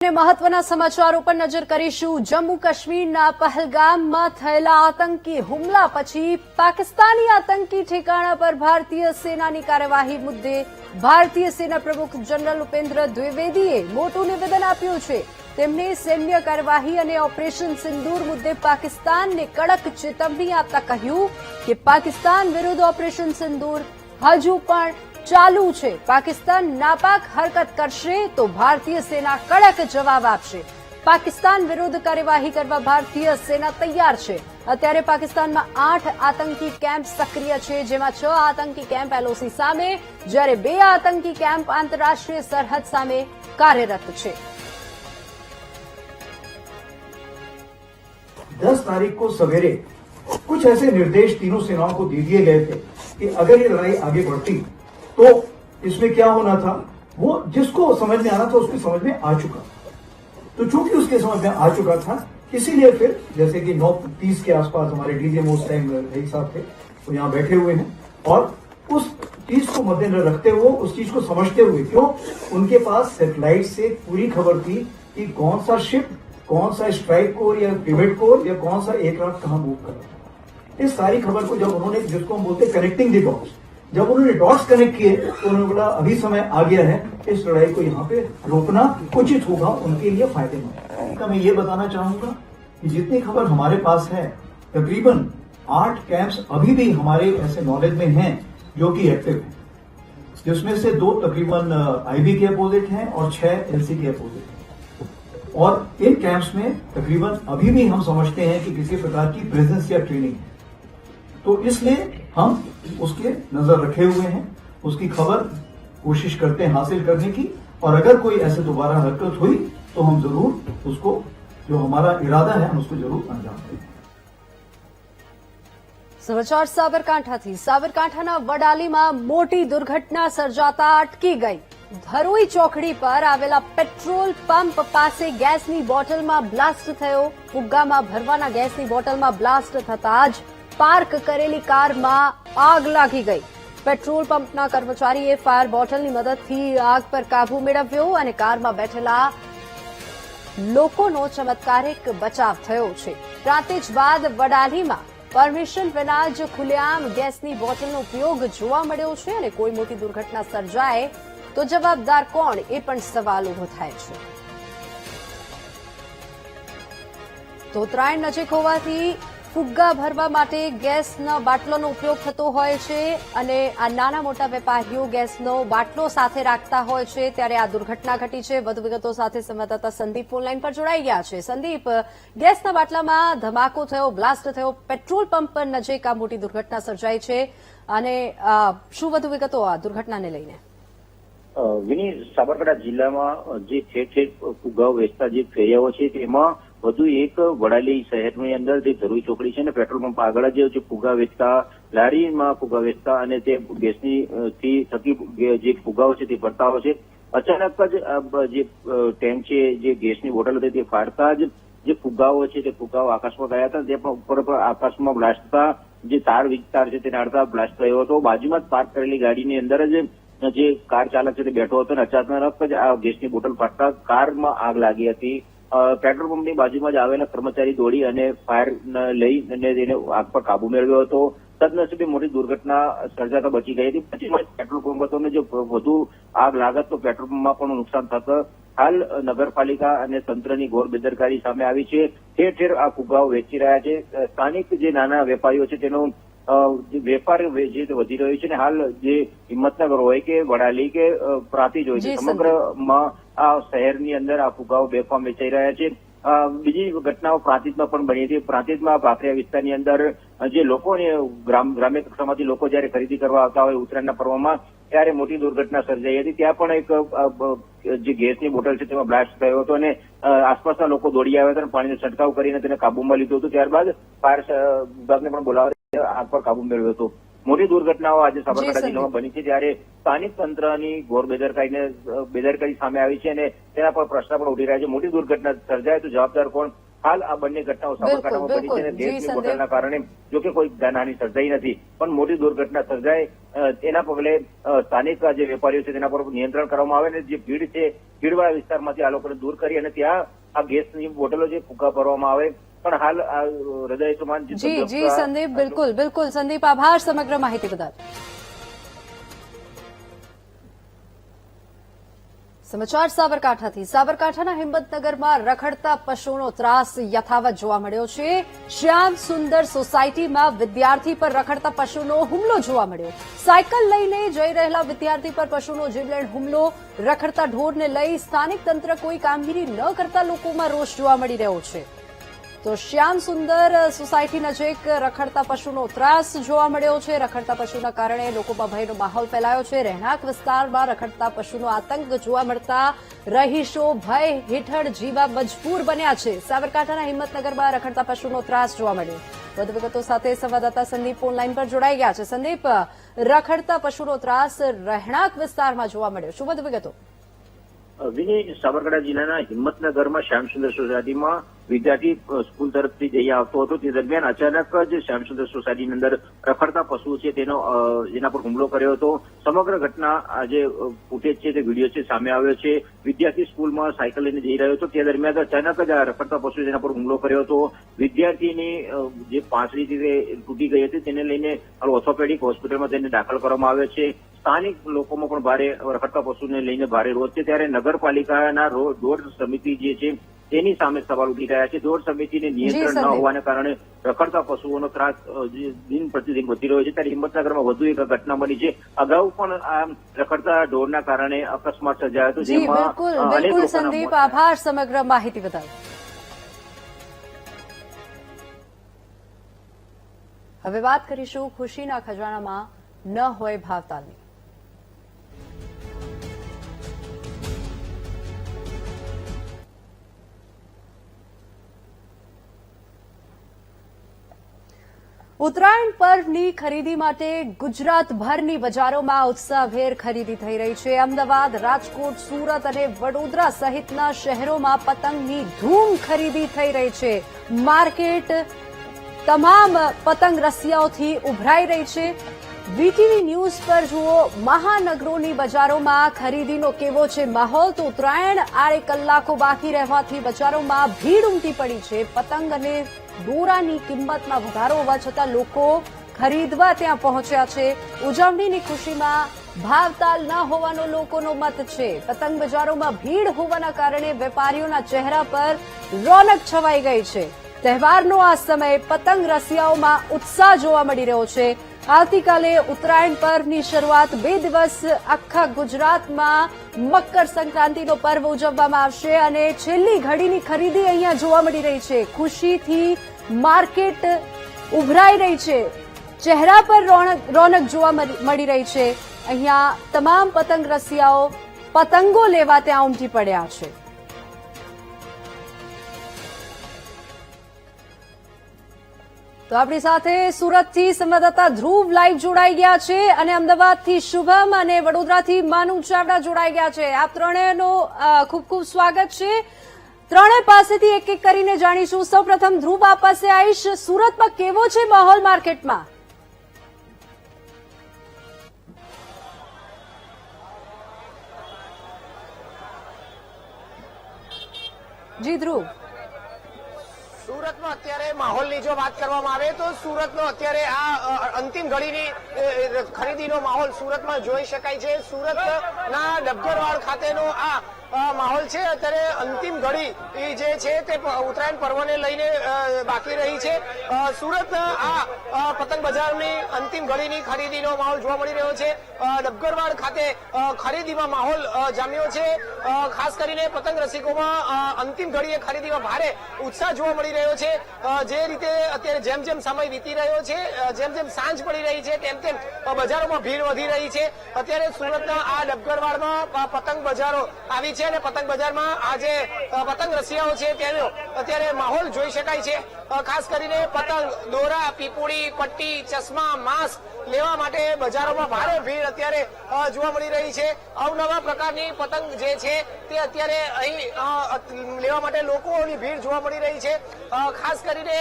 મહત્વના સમાચારો પર નજર કરીશું। જમ્મુ કાશ્મીરના પહલગામમાં થયેલા આતંકી હુમલા પછી પાકિસ્તાની આતંકી ઠેકાણા પર ભારતીય સેનાની કાર્યવાહી મુદ્દે ભારતીય સેના પ્રમુખ જનરલ ઉપેન્દ્ર દ્વિવેદીએ મોટું નિવેદન આપ્યું છે। તેમણે સૈન્ય કાર્યવાહી અને ઓપરેશન સિંદૂર મુદ્દે પાકિસ્તાનને કડક ચેતવણી આપતા કહ્યું કે પાકિસ્તાન વિરુદ્ધ ઓપરેશન સિંદૂર હજુ પણ ચાલુ છે। પાકિસ્તાન નાપાક હરકત કરશે તો ભારતીય સેના કડક જવાબ આપશે। પાકિસ્તાન વિરુદ્ધ કાર્યવાહી કરવા ભારતીય સેના તૈયાર છે। અત્યારે પાકિસ્તાનમાં 8 આતંકી કેમ્પ સક્રિય છે, જેમાં 6 આતંકી કેમ્પ એલઓસી સામે, જ્યારે 2 આતંકી કેમ્પ આંતરરાષ્ટ્રીય સરહદ સામે કાર્યરત છે। 10 तारीख को सवेरे कुछ ऐसे निर्देश तीनों सेनाओं को दे दिए गए थे कि अगर ये लड़ाई आगे बढ़ती तो इसमें क्या होना था, वो जिसको समझ में आना था उसकी समझ में आ चुका। तो चूंकि उसके समझ में आ चुका था, इसीलिए फिर जैसे कि 9:30 के आसपास हमारे डीजीएम उस टाइम रही साहब थे, वो यहाँ बैठे हुए हैं और उस चीज को मद्देनजर रखते हुए, उस चीज को समझते हुए, क्यों उनके पास सैटेलाइट से पूरी खबर थी कि कौन सा शिप, कौन सा स्ट्राइक कोर या पिवट कोर या कौन सा एयरक्राफ्ट कहां मूव कर रहा है। इस सारी खबर को जब उन्होंने, जिसको हम बोलते कनेक्टिंग द डॉट्स, जब उन्होंने डॉट्स कनेक्ट किए तो उन्होंने बोला अभी समय आ गया है, इस लड़ाई को यहाँ पे रोकना उचित होगा, उनके लिए फायदेमंद। मैं ये बताना चाहूंगा कि जितनी खबर हमारे पास है, तकरीबन 8 कैंप्स अभी भी हमारे ऐसे नॉलेज में हैं जो कि एक्टिव हैं, जिसमें से 2 तकरीबन आईबी के अपोजिट हैं और 6 एलसी के अपोजिट हैं। और इन कैंप्स में तकरीबन अभी भी हम समझते हैं कि किसी प्रकार की प्रेजेंस या ट्रेनिंग है, तो इसलिए हम उसके नजर रखे हुए हैं, उसकी खबर कोशिश करते हैं हासिल करने की, और अगर कोई ऐसे दोबारा हरकत हुई तो हम जरूर उसको, जो हमारा इरादा है, हम उसको जरूर अंजाम देंगे। समाचार साबरकांठाથી। સાબરકાંઠાના વડાલીમાં મોટી દુર્ઘટના સર્જાતા અટકી ગઈ। ધરોઈ ચોકડી પર આવેલા પેટ્રોલ પંપ પાસે ગેસની બોટલમાં બ્લાસ્ટ થયો। ફુગ્ગામાં ભરવાના ગેસની બોટલમાં બ્લાસ્ટ થતા જ પાર્ક કરેલી કારમાં આગ લાગી ગઈ। પેટ્રોલ પંપના કર્મચારીએ ફાયર બોટલની મદદથી આગ પર કાબુ મેળવ્યો અને કારમાં બેઠેલા લોકોનો ચમત્કારિક બચાવ થયો છે। રાતે જ બાદ વડાલીમાં પરમિશન વિના જ ખુલ્લેઆમ ગેસની બોટલનો ઉપયોગ જોવા મળ્યો છે અને કોઈ મોટી દુર્ઘટના સર્જાય તો જવાબદાર કોણ, એ પણ સવાલ ઉભો થાય છે। તો ઉત્તરાયણ નજીક હોવાથી ફુગ્ગા ભરવા માટે ગેસના બાટલોનો ઉપયોગ થતો હોય છે અને આ નાના મોટા વેપારીઓ ગેસનો બાટલો સાથે રાખતા હોય છે, ત્યારે આ દુર્ઘટના ઘટી છે। વધુ વિગતો સાથે સંવાદદાતા સંદીપ ફોનલાઈન પર જોડાઈ ગયા છે। સંદીપ, ગેસના બાટલામાં ધમાકો થયો, બ્લાસ્ટ થયો, પેટ્રોલ પંપ પર નજીક આ મોટી દુર્ઘટના સર્જાઈ છે અને શું વધુ વિગતો આ દુર્ઘટનાને લઈને? વિની, સાબરકાંઠા જિલ્લામાં જે ઠેર ઠેર ફુગ્ગાઓ વેચતા જે ફેરિયાઓ છે તેમાં વધુ એક વડાલી શહેરની અંદર જે ધરોઈ ચોકડી છે ને પેટ્રોલ પંપ આગળ જે ફુગ્ગા વેચતા, લારીમાં ફુગ્ગા વેચતા અને તે ગેસની થકી જે ફુગ્ગાઓ છે તે ભરતા હોય છે। અચાનક જ જે ટેન્ક છે, જે ગેસની બોટલ હતી તે ફાટતા જ જે ફુગ્ગાઓ છે તે ફુગ્ગાઓ આકાશમાં ગયા હતા। તે પણ ઉપર આકાશમાં બ્લાસ્ટ થતા જે તાર વીજ તાર છે તેને અડતા બ્લાસ્ટ થયો હતો। બાજુમાં જ પાર્ક કરેલી ગાડીની અંદર જ જે કાર ચાલક છે તે બેઠો હતો અને અચાનક જ આ ગેસની બોટલ ફાટતા કારમાં આગ લાગી હતી। પેટ્રોલ પંપની બાજુમાં જ આવેલા કર્મચારી દોડી અને ફાયર લઈને તેને આગ પર કાબુ મેળવ્યો હતો। સદનસીબે મોટી દુર્ઘટના સર્જાતા બચી ગઈ હતી। પછી પેટ્રોલ પંપ હતો અને જો વધુ આગ લાગત તો પેટ્રોલ પંપમાં પણ નુકસાન થતું। હાલ નગરપાલિકા અને તંત્રની ઘોર બેદરકારી સામે આવી છે। ઠેર ઠેર આ ફુગ્ગાઓ વેચી રહ્યા છે। સ્થાનિક જે નાના વેપારીઓ છે તેનો વેપાર જે વધી રહ્યો છે ને હાલ જે હિંમતનગર હોય કે વડાલી કે પ્રાંતિજ હોય છે, સમગ્રમાં આ શહેરની અંદર આ ફુગ્ગાઓ બેફામ વેચાઈ રહ્યા છે। બીજી ઘટનાઓ પ્રાંતિજમાં પણ બની હતી। પ્રાંતિજમાં ભાખરિયા વિસ્તારની અંદર જે લોકોને ગ્રામ્ય કક્ષામાંથી લોકો જયારે ખરીદી કરવા આવતા હોય ઉત્તરાયણના પર્વમાં, ત્યારે મોટી દુર્ઘટના સર્જાઈ હતી। ત્યાં પણ એક જે ગેસની બોટલ છે તેમાં બ્લાસ્ટ થયો હતો અને આસપાસના લોકો દોડી આવ્યા હતા અને પાણીનો છંટકાવ કરીને તેને કાબુમાં લીધો હતો। ત્યારબાદ ફાયર વિભાગને પણ બોલાવી આગ પર કાબુ મેળવ્યો હતો। મોટી દુર્ઘટનાઓ આજે જી, સાબરકાંઠા સંદીપ. જિલ્લામાં બની છે, ત્યારે સ્થાનિક તંત્રની ઘોર બેદરકારી સામે આવી છે અને તેના પર પ્રશ્ન પણ ઉઠી રહ્યા છે. મોટી દુર્ઘટના સર્જાય તો જવાબદાર કોણ? હાલ આ બંને ઘટનાઓ સાબરકાંઠામાં બની છે અને બિલકુલ. જી, ગેસની સંદીપ. બોટલના કારણે જો કે કોઈ જાનહાની સર્જાઈ નથી, પણ મોટી દુર્ઘટના સર્જાય તેના પગલે સ્થાનિક જે વેપારીઓ છે તેના પર નિયંત્રણ કરવામાં આવે અને જે ભીડ છે ભીડવાળા વિસ્તારમાંથી આ લોકોને દૂર કરી અને ત્યાં આ ગેસની બોટલો જે ફૂંકા ભરવામાં આવે. પણ હાલ આ હૃદય સમાન જી સંદીપ, બિલકુલ સંદીપ, આભાર સમગ્ર માહિતી બદલ. સમાચાર સાબરકાંઠાથી. સાબરકાંઠાના હિંમતનગરમાં રખડતા પશુનો ત્રાસ યથાવત જોવા મળ્યો છે. શ્યામ સુંદર સોસાયટીમાં વિદ્યાર્થી પર રખડતા પશુનો હુમલો જોવા મળ્યો. સાયકલ લઈને જઈ રહેલા વિદ્યાર્થી પર પશુનો જીવલેણ હુમલો. રખડતા ઢોરને લઈ સ્થાનિક તંત્ર કોઈ કામગીરી ન કરતા લોકોમાં રોષ જોવા મળી રહ્યો છે. તો શ્યામ સુંદર સોસાયટી નજીક રખડતા પશુનો ત્રાસ જોવા મળ્યો છે. રખડતા પશુના કારણે લોકોમાં ભયનો માહોલ ફેલાયો છે. રહેણાંક વિસ્તારમાં રખડતા પશુનો આતંક જોવા મળતા રહીશો ભય હેઠળ જીવા મજબૂર બન્યા છે. સાબરકાંઠાના હિંમતનગરમાં રખડતા પશુનો ત્રાસ જોવા મળ્યો. વધુ વિગતો સાથે સંવાદદાતા સંદીપ ઓનલાઈન પર જોડાઈ ગયા છે. સંદીપ, રખડતા પશુનો ત્રાસ રહેણાંક વિસ્તારમાં જોવા મળ્યો, શું વધુ વિગતો? વિનય, સાબરકાંઠા જિલ્લાના હિંમતનગરમાં શ્યામસુંદર સોસાયટીમાં વિદ્યાર્થી સ્કૂલ તરફથી જઈ આવતો હતો. તે દરમિયાન અચાનક જ શ્યામસુંદર સોસાયટીની અંદર રખડતા પશુઓ છે જેના પર હુમલો કર્યો હતો. સમગ્ર ઘટના જે ફૂટેજ છે તે વિડીયો છે સામે આવ્યો છે. વિદ્યાર્થી સ્કૂલમાં સાયકલ લઈને જઈ રહ્યો હતો તે દરમિયાન અચાનક જ આ રખડતા પશુ જેના પર હુમલો કર્યો હતો. વિદ્યાર્થીની જે પાંસળી તૂટી ગઈ હતી તેને લઈને ઓર્થોપેડિક હોસ્પિટલમાં તેને દાખલ કરવામાં આવ્યો છે. સ્થાનિક લોકોમાં પણ ભારે રખડતા પશુને લઈને ભારે રોષ છે. ત્યારે નગરપાલિકાના રોડ સમિતિ જે છે તેની સામે સવાલ ઉઠી રહ્યા છે. રોડ સમિતિને નિયંત્રણ ન હોવાને કારણે રખડતા પશુઓનો ત્રાસ દિન પ્રતિદિન વધી રહ્યો છે. ત્યારે હિંમતનગરમાં વધુ એક ઘટના બની છે. અગાઉ પણ આ રખડતા ઢોરના કારણે અકસ્માત સર્જાયો હતો, જેમાં બિલકુલ સંદીપ, આભાર સમગ્ર માહિતી બદલ. હવે વાત કરીશું ખુશીના ખજાનામાં ન હોય ભાવતાલની. ઉત્તરાયણ પર્વની ખરીદી માટે ગુજરાતભરની બજારોમાં ઉત્સાહભેર ખરીદી થઈ રહી છે. અમદાવાદ, રાજકોટ, સુરત અને વડોદરા સહિતના શહેરોમાં પતંગની ધૂમ ખરીદી થઈ રહી છે. માર્કેટ તમામ પતંગ રસિયાઓથી ઉભરાઈ રહી છે. વીટીવી ન્યૂઝ પર જુઓ મહાનગરોની બજારોમાં ખરીદીનો કેવો છે માહોલ. તો ઉત્તરાયણ આડે કલાકો બાકી રહેવાથી બજારોમાં ભીડ ઉમટી પડી છે. પતંગ અને દોરાની કિંમતમાં વધારો હોવા છતાં લોકો ખરીદવા ત્યાં પહોંચ્યા છે. ઉજવણીની ખુશીમાં ભાવતાલ ન હોવાનો લોકોનો મત છે. પતંગ બજારોમાં ભીડ હોવાના કારણે વેપારીઓના ચહેરા પર રોનક છવાઈ ગઈ છે. તહેવારનો આ સમય પતંગ રસિયાઓમાં ઉત્સાહ જોવા મળી રહ્યો છે. આવતીકાલે ઉત્તરાયણ પર્વની શરૂઆત 2 દિવસ આખા ગુજરાતમાં મકર સંક્રાંતિનો પર્વ ઉજવવામાં આવશે અને છેલ્લી ઘડીની ખરીદી અહીંયા જોવા મળી રહી છે. ખુશીથી માર્કેટ ઉભરાઈ રહી છે. ચહેરા પર રોનક જોવા મળી રહી છે. અહીંયા તમામ પતંગ રસિયાઓ પતંગો લેવા ત્યાં ઉમટી પડ્યા છે. તો આપણી સાથે સુરતથી સંવાદદાતા ધ્રુવ લાઈવ જોડાઈ ગયા છે અને અમદાવાદથી શુભમ અને વડોદરાથી માનુ ચાવડા જોડાઈ ગયા છે. આપ ત્રણેયનો ખૂબ ખૂબ સ્વાગત છે. ત્રણેય પાસેથી એક એક કરીને જાણીશું. સૌપ્રથમ ધ્રુવ, આપ પાસે આવીશ. સુરતમાં કેવો છે માહોલ માર્કેટમાં? જી ધ્રુવ. સુરતમાં અત્યારે માહોલની જો વાત કરવામાં આવે તો સુરતનો અત્યારે આ અંતિમ ઘડીની ખરીદીનો માહોલ સુરતમાં જોઈ શકાય છે. સુરતના ડબગરવાડ ખાતેનો આ માહોલ છે. અત્યારે અંતિમ ઘડી જે છે તે ઉત્તરાયણ પર્વને લઈને બાકી રહી છે. સુરત આ પતંગ બજારની અંતિમ ઘડીની ખરીદીનો માહોલ જોવા મળી રહ્યો છે. ડબગરવાડ ખાતે ખરીદીમાં માહોલ જામ્યો છે. ખાસ કરીને પતંગ રસિકોમાં અંતિમ ઘડીએ ખરીદીમાં ભારે ઉત્સાહ જોવા મળી રહ્યો છે. જે રીતે અત્યારે જેમ જેમ સમય વીતી રહ્યો છે, જેમ જેમ સાંજ પડી રહી છે તેમ તેમ બજારોમાં ભીડ વધી રહી છે. અત્યારે સુરતના આ ડબગરવાડમાં પતંગ બજારો આવી છે અને પતંગ બજારમાં આ જે પતંગ રસિયાઓ છે તેનો અત્યારે માહોલ જોઈ શકાય છે. ખાસ કરીને પતંગ, દોરા, પીપુડી, પટ્ટી, ચશ્મા, માસ્ક લેવા માટે બજારોમાં ભારે ભીડ અત્યારે જોવા મળી રહી છે. અવનવા પ્રકારની પતંગ જે છે તે અત્યારે અહીં લેવા માટે લોકોની ભીડ જોવા મળી રહી છે. ખાસ કરીને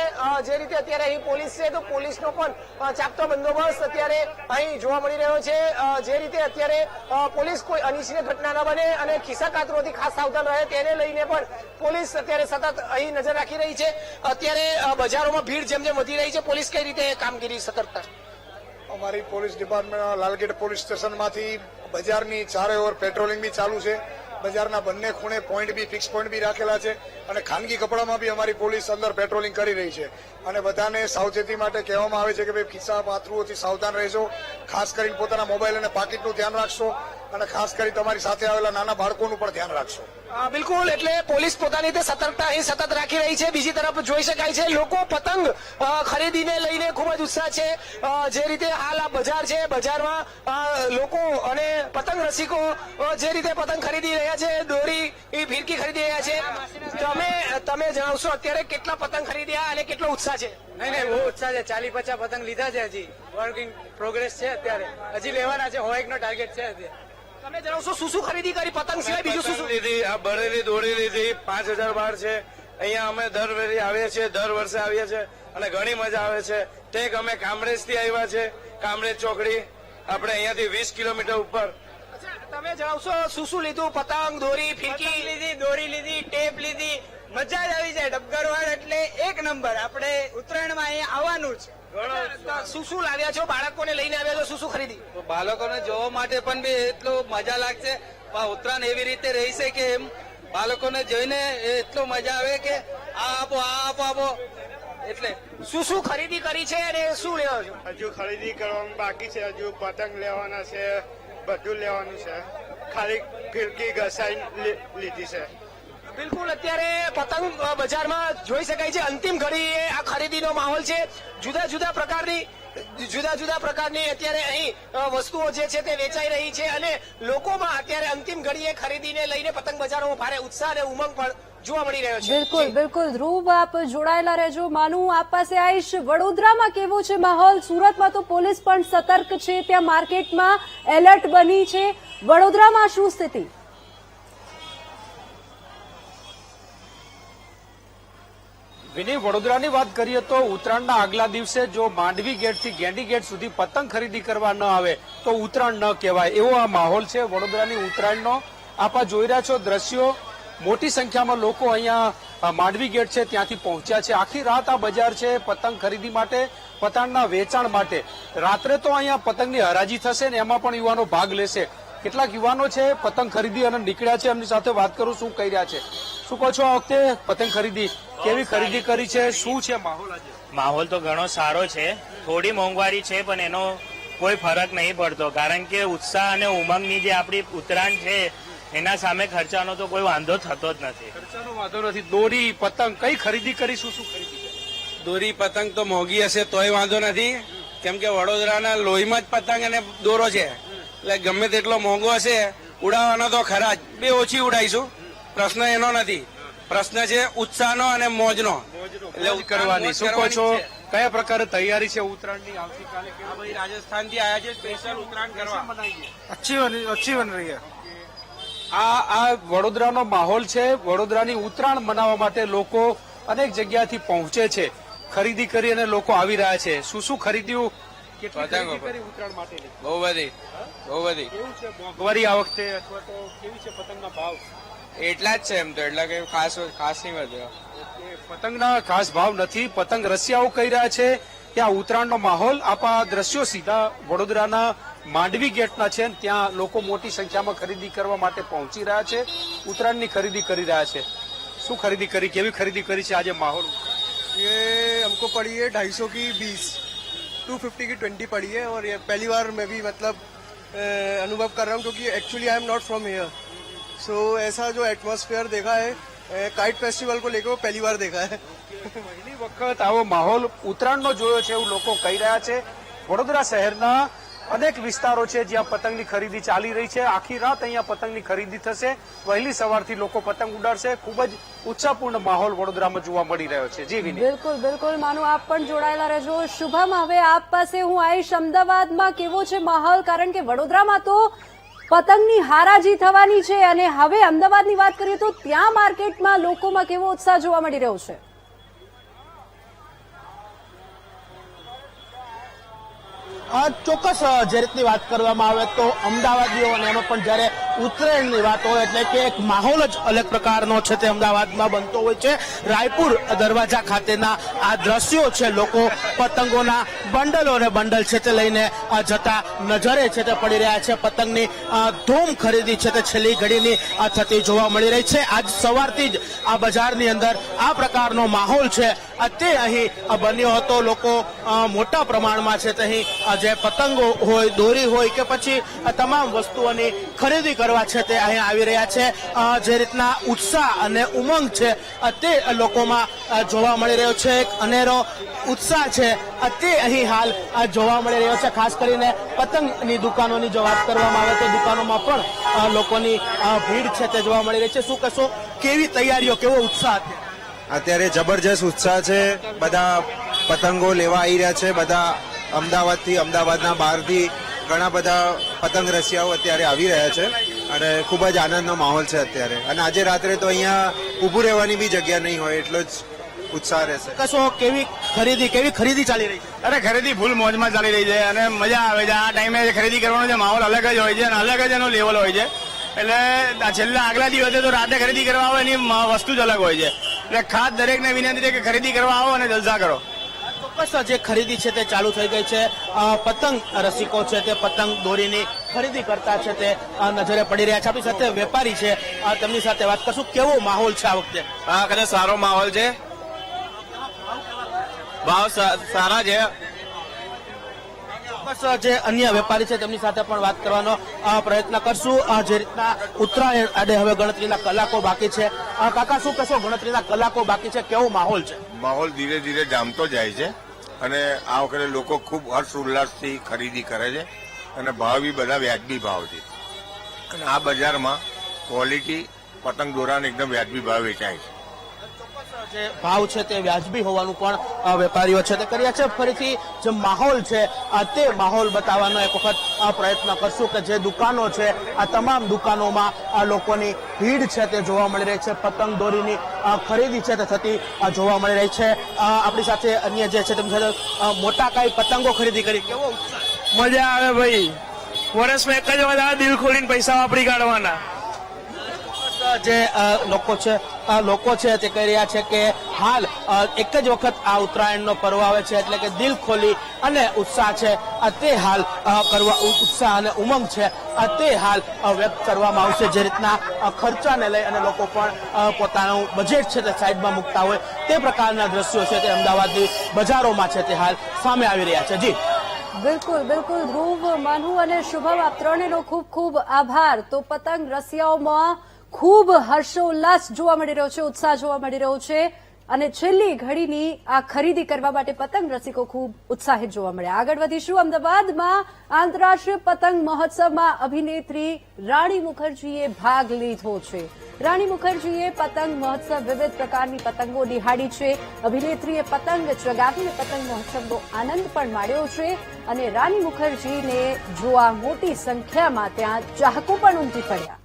જે રીતે અત્યારે અહીં પોલીસ છે તો પોલીસનો પણ ચાપતો બંદોબસ્ત અત્યારે અહીં જોવા મળી રહ્યો છે. જે રીતે અત્યારે પોલીસ કોઈ અનિચ્છનીય ઘટના ન બને અને ખિસ્સા કાતરોથી ખાસ સાવધાન રહે તેને લઈને પણ પોલીસ અત્યારે સતત અહીં નજર રાખી રહી છે. અત્યારે બજારોમાં ભીડ જેમ જેમ વધી રહી છે, પોલીસ કઈ રીતે કામગીરી સતર્કતા? અમારી પોલીસ ડિપાર્ટમેન્ટ લાલગેટ પોલીસ સ્ટેશનમાંથી બજારની ચારે ઓર પેટ્રોલિંગ બી ચાલુ છે. બજારના બંને ખૂણે પોઈન્ટ બી ફિક્સ પોઈન્ટ બી રાખેલા છે અને ખાનગી કપડામાં બી અમારી પોલીસ અંદર પેટ્રોલિંગ કરી રહી છે. અને બધાને સાવચેતી માટે કહેવામાં આવે છે કે ભાઈ ખિસ્સા પાથરુઓથી સાવધાન રહેજો, ખાસ કરીને પોતાના મોબાઈલ અને પાકીટનું ધ્યાન રાખશો અને ખાસ કરી તમારી સાથે આવેલા નાના બાળકોનું પણ ધ્યાન રાખશો. બિલકુલ, એટલે પોલીસ પોતાની રીતે સતર્કતા અહીં સતત રાખી રહી છે. બીજી તરફ જોઈ શકાય છે લોકો પતંગ ખરીદીને લઈને ખૂબ જ ઉત્સાહ છે. જે રીતે હાલ આ બજાર છે, બજારમાં લોકો અને પતંગ રસિકો જે રીતે પતંગ ખરીદી રહ્યા છે, દોરી ફિરકી ખરીદી રહ્યા છે. તમે જણાવશો અત્યારે કેટલા પતંગ ખરીદ્યા અને કેટલો ઉત્સાહ છે? નહીં, બહુ ઉત્સાહ છે. 40-50 પતંગ લીધા છે. હજી વર્કિંગ પ્રોગ્રેસ છે. અત્યારે હજી લેવાના છે. 100 નો ટાર્ગેટ છે. તમે જણાવશો શું શું ખરીદી કરી પતંગ સિવાય બીજું શું શું? લીધી, આ બરેલી દોરી લીધી. 5000 બાર છે. અહીંયા અમે દર વેરી આવીએ છીએ, દર વર્ષે આવીએ છીએ અને ઘણી મજા આવે છે. ટેક અમે કામરેજ થી આવ્યા છે. કામરેજ ચોકડી આપણે અહીંયાથી 20 કિલોમીટર ઉપર. તમે જણાવશો શું શું લીધું? પતંગ, દોરી, ફિરકી લીધી, દોરી લીધી, ટેપ લીધી. મજા જ આવી જાય. ડબગરવાડ એટલે એક નંબર. આપણે ઉત્તરાયણમાં અહીંયા આવવાનું છે. શું શું લાવ્યા છો? બાળકોને લઈને આવ્યા છો? શું શું ખરીદી? બાળકોને જોવા માટે પણ બી એટલો મજા લાગશે. ઉત્તરાયણ એવી રીતે રહેશે કે એમ બાળકોને જોઈને એટલો મજા આવે કે આ આપો, આ આપો, આપો. એટલે શું શું ખરીદી કરી છે અને શું લેવા છો? હજુ ખરીદી કરવાનું બાકી છે. હજુ પતંગ લેવાના છે, બધું લેવાનું છે. ખાલી ફિરકી ઘસાઈ લીધી છે. બિલકુલ, અત્યારે પતંગ બજારમાં જોઈ શકાય છે. અંતિમ ઘડીએ આ ખરીદીનો માહોલ છે. જુદા જુદા પ્રકારની અત્યારે અહીં વસ્તુઓ જે છે તે વેચાઈ રહી છે અને લોકોમાં અત્યારે અંતિમ ઘડીએ ખરીદીને લઈને પતંગ બજારોમાં ભારે ઉત્સાહ અને ઉમંગ પણ જોવા મળી રહ્યો છે. બિલકુલ ધ્રુવ, આપ જોડાયેલા રહેજો. માનું, આપ પાસે આવીશ. વડોદરામાં કેવો છે માહોલ? સુરતમાં તો પોલીસ પણ સતર્ક છે, ત્યાં માર્કેટમાં એલર્ટ બની છે. વડોદરામાં શું સ્થિતિ? વિની, વડોદરાની વાત કરીએ તો ઉત્તરાયણના આગલા દિવસે જો માંડવી ગેટથી ગેંડી ગેટ સુધી પતંગ ખરીદી કરવા ન આવે તો ઉત્તરાયણ ન કહેવાય, એવો આ માહોલ છે વડોદરાની ઉત્તરાયણનો. આપ જોઈ રહ્યા છો દ્રશ્યો. મોટી સંખ્યામાં લોકો અહીંયા માંડવી ગેટ છે ત્યાંથી પહોંચ્યા છે. આખી રાત આ બજાર છે પતંગ ખરીદી માટે, પતંગના વેચાણ માટે. રાત્રે તો અહીંયા પતંગની હરાજી થશે ને એમાં પણ યુવાનો ભાગ લેશે. કેટલાક યુવાનો છે પતંગ ખરીદી અને નીકળ્યા છે. એમની સાથે વાત કરું શું કહી રહ્યા છે. શું કહો છો, આ વખતે પતંગ ખરીદી કેવી ખરીદી કરી છે? શું છે માહોલ આજે? માહોલ તો ઘણો સારો છે. થોડી મોંઘવારી છે પણ એનો કોઈ ફરક નહીં પડતો, કારણ કે ઉત્સાહ અને ઉમંગની જે આપણી ઉત્તરાયણ છે એના સામે ખર્ચાનો તો કોઈ વાંધો થતો જ નથી. ખર્ચાનો વાંધો નથી. દોરી, પતંગ કઈ ખરીદી કરી? શું શું ખરીદી કરી? દોરી પતંગ તો મોંઘી હશે તોય વાંધો નથી, કેમ કે વડોદરાના લોહીમાં જ પતંગ અને દોરો છે. એટલે ગમે તેટલો મોંઘો હશે ઉડાવવાનો તો ખરા જ. બે ઓછી ઉડાઈશું, પ્રશ્ન એનો નથી. પ્રશ્ન છે ઉત્સાહનો અને મોજનો. એટલે કરવાની. શું કહો છો, કયા પ્રકારે તૈયારી છે ઉત્તરાયણની? આવતીકાલે ભાઈ રાજસ્થાન થી આયા છે સ્પેશિયલ ઉત્તરાયણ કરવા. अच्छी बन रही है. આ વડોદરાનો માહોલ છે. વડોદરાની ઉત્તરાયણ મનાવવા માટે લોકો અનેક જગ્યાથી પહોંચે છે. ખરીદી કરી અને લોકો આવી રહ્યા છે. શું શું ખરીદ્યું? કેટલી ખરીદી કરી ઉત્તરાયણ માટેની? બહુ બધી. કેવું છે મોંઘવારી આ વખતે, અથવા તો કેવી છે પતંગના ભાવ? એટલા જ છે એમ તો, એટલે કે ખાસ નહીં વધ્યો. પતંગના ખાસ ભાવ નથી. પતંગ રસિયાઓ કહી રહ્યા છે કે આ ઉત્તરાયણનો માહોલ. આપ આ દ્રશ્યો સીધા વડોદરાના માંડવી ગેટના છે. ત્યાં લોકો મોટી સંખ્યામાં ખરીદી કરવા માટે પહોંચી રહ્યા છે. ઉત્તરાયણની ખરીદી કરી રહ્યા છે. શું ખરીદી કરી? કેવી ખરીદી કરી છે આજે માહોલ? ये हमको पड़ी है 250 की 20, 250 की 20 पड़ी है. और ये पहली बार मैं भी मतलब अनुभव कर रहा हूँ, क्योंकि actually I am not from here. So ऐसा जो एटमॉस्फेयर देखा है काइट फेस्टिवल को लेकर वो पहली बार देखा है. પહેલી વખત આવો માહોલ ઉત્તરાયણનો જોયો છે એવું લોકો કહી રહ્યા છે. વડોદરા શહેરના અનેક વિસ્તારો છે જ્યાં પતંગની ખરીદી ચાલી રહી છે. આખી રાત અહીંયા પતંગની ખરીદી થશે. વહેલી સવારથી લોકો પતંગ ઉડાડશે. ખૂબ જ ઉત્સાહપૂર્ણ માહોલ વડોદરામાં જોવા મળી રહ્યો છે. જી વિની. બિલકુલ બિલકુલ માનું આપ પણ જોડાયેલા રહેજો. શુભમ, હવે આપ પાસે હું આવીશ. અમદાવાદમાં કેવો છે માહોલ? કારણ કે વડોદરામાં તો પતંગની હારાજી થવાની છે અને હવે અમદાવાદની વાત કરીએ તો ત્યાં માર્કેટમાં લોકોમાં કેવો ઉત્સાહ જોવા મળી રહ્યો છે? ચોક્કસ જે રીતની વાત કરવામાં આવે તો અમદાવાદીઓ અને એમાં પણ જ્યારે ઉત્તરાયણની વાત હોય એટલે કે એક માહોલ જ અલગ પ્રકારનો છે તે અમદાવાદમાં બનતો હોય છે. રાયપુર દરવાજા ખાતેના આ દ્રશ્યો છે, લોકો પતંગોના બંડલો અને બંડલ છે તે લઈને જતા નજરે છે તે પડી રહ્યા છે. પતંગની ધૂમ ખરીદી છે તે છેલ્લી ઘડીની થતી જોવા મળી રહી છે. આજ સવારથી જ આ બજારની અંદર આ પ્રકારનો માહોલ છે તે અહીં બન્યો હતો. લોકો મોટા પ્રમાણમાં છે તે અહીં જે પતંગો હોય, દોરી હોય કે પછી તમામ વસ્તુઓની ખરીદી કરવા છે તે અહીં આવી રહ્યા છે. જે રીતના ઉત્સાહ અને ઉમંગ છે તે લોકોમાં જોવા મળી રહ્યો છે. એક અનેરો ઉત્સાહ છે તે અહીં હાલ જોવા મળી રહ્યો છે. ખાસ કરીને પતંગની દુકાનોની જો વાત કરવામાં આવે તો દુકાનોમાં પણ લોકોની ભીડ છે તે જોવા મળી રહી છે. શું કહેશો, કેવી તૈયારીઓ, કેવો ઉત્સાહ? અત્યારે જબરજસ્ત ઉત્સાહ છે. બધા પતંગો લેવા આવી રહ્યા છે. બધા અમદાવાદથી, અમદાવાદના બહારથી ઘણા બધા પતંગ રસિયાઓ અત્યારે આવી રહ્યા છે અને ખૂબ જ આનંદનો માહોલ છે અત્યારે. અને આજે રાત્રે તો અહીંયા ઊભું રહેવાની બી જગ્યા નહીં હોય એટલો જ ઉત્સાહ રહેશે. કશો કેવી ખરીદી ચાલી રહી છે? અરે ખરીદી ફૂલ મોજમાં ચાલી રહી છે અને મજા આવે છે. આ ટાઈમે ખરીદી કરવાનો જે માહોલ અલગ જ હોય છે અને અલગ જ એનો લેવલ હોય છે. એટલે છેલ્લા આગલા દિવસે તો રાતે ખરીદી કરવા આવો એની વસ્તુ જ અલગ હોય છે. એટલે ખાસ દરેકને વિનંતી છે કે ખરીદી કરવા આવો અને જલસા કરો. ચોક્કસ જે ખરીદી છે તે ચાલુ થઈ ગઈ છે. પતંગ રસિકો છે તે પતંગ દોરીની ખરીદી કરતા છે તે નજરે પડી રહ્યા છે. આપણી સાથે વેપારી છે, તેમની સાથે વાત કરશું. કેવો માહોલ છે આ વખતે? હા, કદાચ સારો માહોલ છે. ભાવ સારા છે. ચોક્કસ જે અન્ય વેપારી છે તેમની સાથે પણ વાત કરવાનો પ્રયત્ન કરશું. જે રીતના ઉત્તરાયણ આડે હવે ગણતરીના કલાકો બાકી છે. કાકા, શું કહેશો, ગણતરીના કલાકો બાકી છે, કેવો માહોલ છે? માહોલ ધીરે ધીરે જામતો જાય છે અને આ વખતે લોકો ખૂબ હર્ષ ઉલ્લાસથી ખરીદી કરે છે અને ભાવ બી બધા વ્યાજબી ભાવ છે. અને આ બજારમાં ક્વોલિટી પતંગ દોરાને એકદમ વ્યાજબી ભાવ વેચાય છે. જે ભાવ છે તે વ્યાજબી હોવાનું પણ વેપારીઓ છે તે કર્યા છે. ફરીથી જે માહોલ છે તે માહોલ બતાવવાનો એક વખત પ્રયત્ન કરશું કે જે દુકાનો છે આ તમામ દુકાનોમાં લોકોની ભીડ છે તે જોવા મળી રહી છે. પતંગ દોરીની ખરીદી છે તે થતી જોવા મળી રહી છે. આપણી સાથે અન્ય જે છે તેમની સાથે મોટા કાંઈ પતંગો ખરીદી કરી. કેવો ઉત્સાહ? મજા આવે ભાઈ. વર્ષમાં એક જ વાર દિલ ખોલીને પૈસા વાપરી કાઢવાના. જે લોકો છે તે કહી રહ્યા છે કે હાલ એક જ વખત આ ઉત્તરાયણનો પર્વ આવે છે એટલે કે દિલ ખોલી અને ઉત્સાહ છે તે હાલ કરવા, ઉત્સાહ અને ઉમંગ છે તે હાલ વ્યક્ત કરવામાં આવશે. જે રીતના ખર્ચાને લઈ અને લોકો પણ પોતાનું બજેટ છે તે સાઈડમાં મૂકતા હોય તે પ્રકારના દ્રશ્યો છે તે અમદાવાદની બજારોમાં છે તે હાલ સામે આવી રહ્યા છે. જી બિલકુલ બિલકુલ ધ્રુવ, મનુ અને શુભમ, આપ ત્રણેયનો ખૂબ ખૂબ આભાર. તો પતંગ રસિયાઓમાં ખૂબ હર્ષોલ્લાસ જોવા મળી રહ્યો છે, ઉત્સાહ જોવા મળી રહ્યો છે અને છેલ્લી ઘડીની આ ખરીદી કરવા માટે પતંગ રસિકો ખૂબ ઉત્સાહિત જોવા મળ્યા. આગળ વધીશું. અમદાવાદમાં આંતરરાષ્ટ્રીય પતંગ મહોત્સવમાં અભિનેત્રી રાણી મુખર્જીએ ભાગ લીધો છે. રાણી મુખર્જીએ પતંગ મહોત્સવ વિવિધ પ્રકારની પતંગો નિહાળી છે. અભિનેત્રીએ પતંગ ચગાવીને પતંગ મહોત્સવનો આનંદ પણ માણ્યો છે અને રાણી મુખર્જીને જોવા મોટી સંખ્યામાં ત્યાં ચાહકો પણ ઉમટી પડ્યા.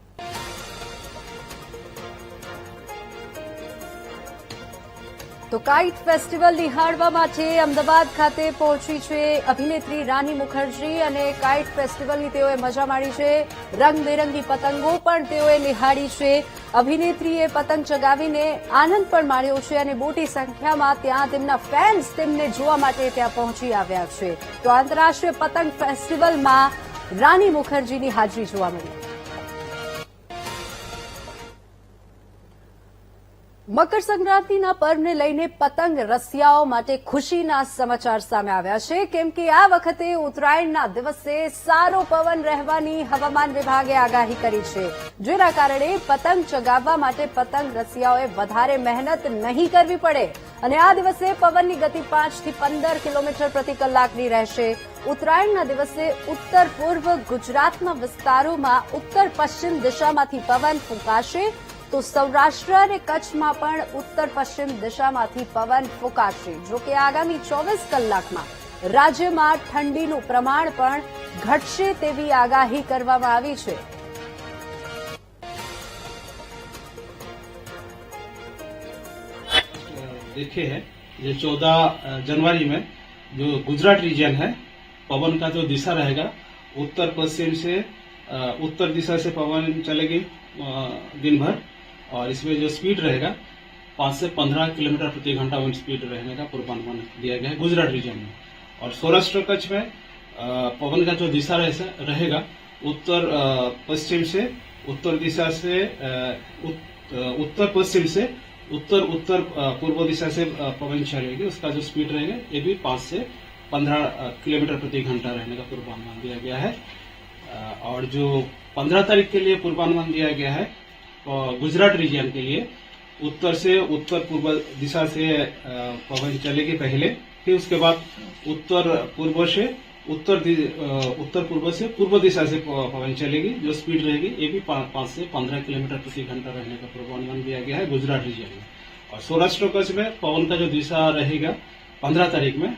તો કાઇટ ફેસ્ટિવલ નિહાળવા માટે અમદાવાદ ખાતે પહોંચી છે અભિનેત્રી રાની મુખર્જી અને કાઇટ ફેસ્ટિવલની તેઓએ મજા માણી છે. રંગબેરંગી પતંગો પણ તેઓએ નિહાળી છે. અભિનેત્રીએ પતંગ ચગાવીને આનંદ પણ માણ્યો છે અને મોટી સંખ્યામાં ત્યાં તેમના ફેન્સ તેમને જોવા માટે ત્યાં પહોંચી આવ્યા છે. તો આંતરરાષ્ટ્રીય પતંગ ફેસ્ટિવલમાં રાની મુખર્જીની હાજરી જોવા મળી. મકર સંક્રાંતિના પર્વને લઈને પતંગ રસિયાઓ માટે ખુશીના સમાચાર સામે આવ્યા છે, કેમ કે આ વખતે ઉત્તરાયણના દિવસે સારો પવન રહેવાની હવામાન વિભાગે આગાહી કરી છે, જેના કારણે પતંગ ચગાવવા માટે પતંગ રસિયાઓએ વધારે મહેનત નહીં કરવી પડે અને આ દિવસે પવનની ગતિ 5 થી 15 કિલોમીટર પ્રતિ કલાકની રહેશે. ઉત્તરાયણના દિવસે ઉત્તર પૂર્વ ગુજરાતના વિસ્તારોમાં ઉત્તર પશ્ચિમ દિશામાંથી પવન ફૂંકાશે, તો સૌરાષ્ટ્ર અને કચ્છમાં પણ ઉત્તર પશ્ચિમ દિશામાંથી પવન ફૂંકાશે. જો કે આગામી 24 કલાકમાં રાજ્યમાં ઠંડીનું પ્રમાણ પણ ઘટશે તેવી આગાહી કરવામાં આવી છે. देखे हैं ये 14 जनवरी में जो गुजरात रीजन है पवन का जो दिशा रहेगा उत्तर पश्चिम से उत्तर दिशा से पवन चलेगी दिन भर और इसमें जो स्पीड रहेगा 5 से 15 किलोमीटर प्रति घंटा विंड स्पीड रहने का पूर्वानुमान दिया गया है गुजरात रीजन में. और सौराष्ट्र कच्छ में पवन का जो दिशा रहेगा उत्तर पश्चिम से उत्तर दिशा से उत्तर पश्चिम से उत्तर उत्तर पूर्व दिशा से पवन चलेगी. उसका जो स्पीड रहेगा ये भी 5 से 15 किलोमीटर प्रति घंटा रहने का पूर्वानुमान दिया गया है. और जो 15 तारीख के लिए पूर्वानुमान दिया गया है गुजरात रीजन के लिए उत्तर से उत्तर पूर्व दिशा से पवन चलेगी पहले, फिर उसके बाद उत्तर पूर्व से उत्तर पूर्व से पूर्व दिशा से पवन चलेगी. जो स्पीड रहेगी ये भी 5 से 15 किलोमीटर प्रति घंटा रहने का पूर्वानुमान दिया गया है गुजरात रीजन में. और सौराष्ट्र कच्छ में पवन का जो दिशा रहेगा 15 तारीख में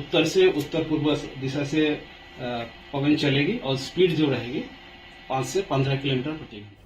उत्तर से उत्तर पूर्व दिशा से पवन चलेगी और स्पीड जो रहेगी 5 से 15 किलोमीटर प्रति घंटा.